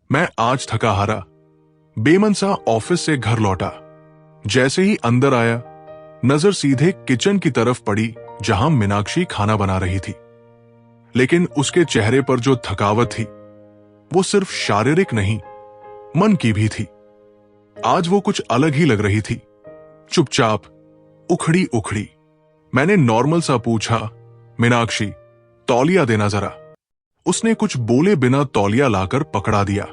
मैं आज थका हारा बेमन सा ऑफिस से घर लौटा। जैसे ही अंदर आया, नजर सीधे किचन की तरफ पड़ी जहां मीनाक्षी खाना बना रही थी। लेकिन उसके चेहरे पर जो थकावट थी वो सिर्फ शारीरिक नहीं, मन की भी थी। आज वो कुछ अलग ही लग रही थी, चुपचाप, उखड़ी उखड़ी। मैंने नॉर्मल सा पूछा, मीनाक्षी तौलिया देना जरा। उसने कुछ बोले बिना तौलिया लाकर पकड़ा दिया।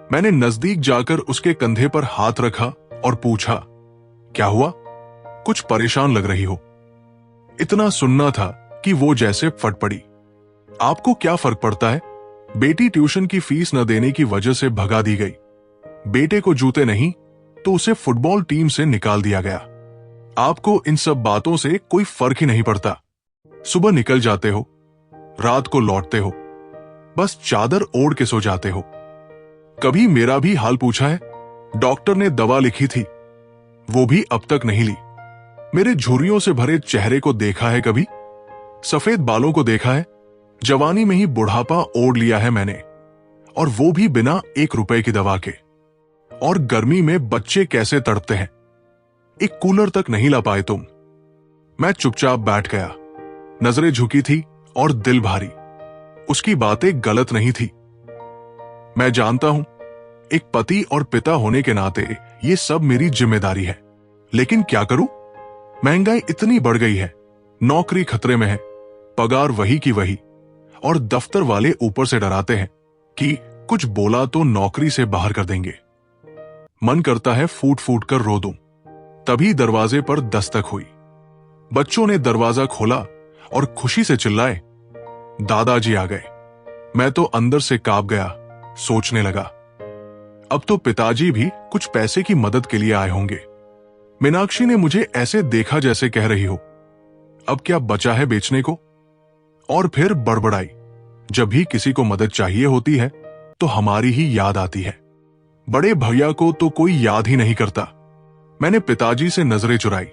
मैंने नजदीक जाकर उसके कंधे पर हाथ रखा और पूछा, क्या हुआ? कुछ परेशान लग रही हो। इतना सुनना था कि वो जैसे फट पड़ी। आपको क्या फर्क पड़ता है? बेटी ट्यूशन की फीस न देने की वजह से भगा दी गई। बेटे को जूते नहीं तो उसे फुटबॉल टीम से निकाल दिया गया। आपको इन सब बातों से कोई फर्क ही नहीं पड़ता। सुबह निकल जाते हो, रात को लौटते हो, बस चादर ओढ़ के सो जाते हो। कभी मेरा भी हाल पूछा है? डॉक्टर ने दवा लिखी थी, वो भी अब तक नहीं ली। मेरे झुर्रियों से भरे चेहरे को देखा है कभी? सफेद बालों को देखा है? जवानी में ही बुढ़ापा ओढ़ लिया है मैंने, और वो भी बिना 1 रुपए की दवा के। और गर्मी में बच्चे कैसे तड़पते हैं, एक कूलर तक नहीं ला पाए तुम। मैं चुपचाप बैठ गया, नजरें झुकी थी और दिल भारी। उसकी बातें गलत नहीं थी। मैं जानता हूं, एक पति और पिता होने के नाते ये सब मेरी जिम्मेदारी है। लेकिन क्या करूं? महंगाई इतनी बढ़ गई है, नौकरी खतरे में है, पगार वही की वही, और दफ्तर वाले ऊपर से डराते हैं कि कुछ बोला तो नौकरी से बाहर कर देंगे। मन करता है फूट फूट कर रो दूं। तभी दरवाजे पर दस्तक हुई। बच्चों ने दरवाजा खोला और खुशी से चिल्लाए, दादाजी आ गए। मैं तो अंदर से कांप गया, सोचने लगा, अब तो पिताजी भी कुछ पैसे की मदद के लिए आए होंगे। मीनाक्षी ने मुझे ऐसे देखा जैसे कह रही हो, अब क्या बचा है बेचने को? और फिर बड़बड़ाई, जब भी किसी को मदद चाहिए होती है तो हमारी ही याद आती है। बड़े भैया को तो कोई याद ही नहीं करता। मैंने पिताजी से नजरें चुराई,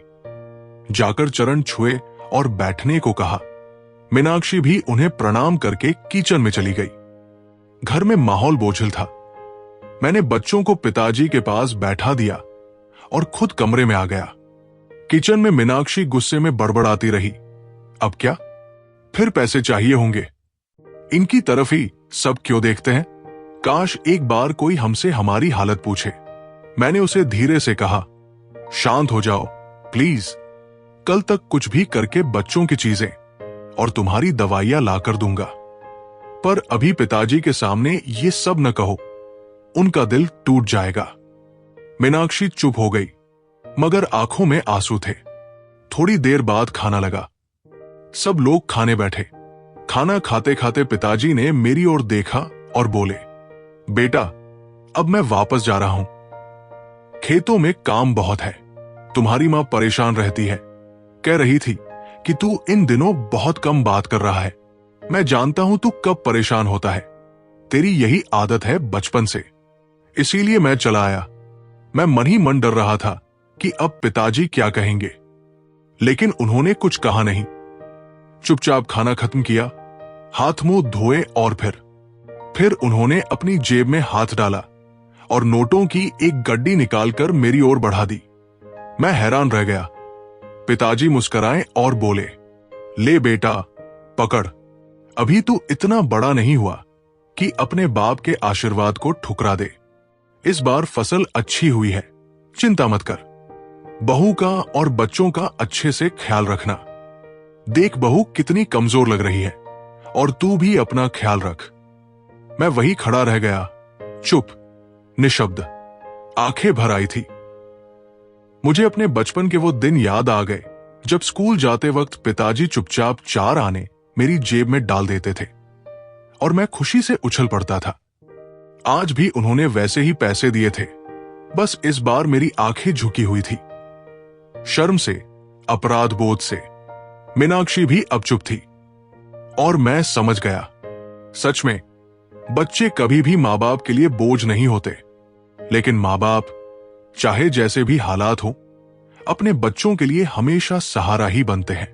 जाकर चरण छुए और बैठने को कहा। मीनाक्षी भी उन्हें प्रणाम करके किचन में चली गई। घर में माहौल बोझिल था। मैंने बच्चों को पिताजी के पास बैठा दिया और खुद कमरे में आ गया। किचन में मीनाक्षी गुस्से में बड़बड़ाती रही, अब क्या? फिर पैसे चाहिए होंगे। इनकी तरफ ही सब क्यों देखते हैं? काश एक बार कोई हमसे हमारी हालत पूछे। मैंने उसे धीरे से कहा, शांत हो जाओ प्लीज। कल तक कुछ भी करके बच्चों की चीजें और तुम्हारी दवाइयां लाकर दूंगा, पर अभी पिताजी के सामने ये सब न कहो, उनका दिल टूट जाएगा। मीनाक्षी चुप हो गई, मगर आंखों में आंसू थे। थोड़ी देर बाद खाना लगा। सब लोग खाने बैठे। खाना खाते खाते पिताजी ने मेरी ओर देखा और बोले, बेटा अब मैं वापस जा रहा हूं। खेतों में काम बहुत है, तुम्हारी मां परेशान रहती है। कह रही थी कि तू इन दिनों बहुत कम बात कर रहा है। मैं जानता हूं तू कब परेशान होता है, तेरी यही आदत है बचपन से, इसीलिए मैं चला आया। मैं मन ही मन डर रहा था कि अब पिताजी क्या कहेंगे, लेकिन उन्होंने कुछ कहा नहीं। चुपचाप खाना खत्म किया, हाथ मुंह धोए और फिर उन्होंने अपनी जेब में हाथ डाला और नोटों की एक गड्डी निकालकर मेरी ओर बढ़ा दी। मैं हैरान रह गया। पिताजी मुस्कुराए और बोले, ले बेटा पकड़, अभी तू इतना बड़ा नहीं हुआ कि अपने बाप के आशीर्वाद को ठुकरा दे। इस बार फसल अच्छी हुई है, चिंता मत कर। बहू का और बच्चों का अच्छे से ख्याल रखना। देख बहू कितनी कमजोर लग रही है, और तू भी अपना ख्याल रख। मैं वही खड़ा रह गया, चुप, निशब्द, आंखें भर आई थी। मुझे अपने बचपन के वो दिन याद आ गए जब स्कूल जाते वक्त पिताजी चुपचाप 4 आने मेरी जेब में डाल देते थे और मैं खुशी से उछल पड़ता था। आज भी उन्होंने वैसे ही पैसे दिए थे, बस इस बार मेरी आंखें झुकी हुई थी। शर्म से, अपराध बोध से मीनाक्षी भी अब चुप थी, और मैं समझ गया, सच में बच्चे कभी भी मां बाप के लिए बोझ नहीं होते, लेकिन मां बाप चाहे जैसे भी हालात हो, अपने बच्चों के लिए हमेशा सहारा ही बनते हैं।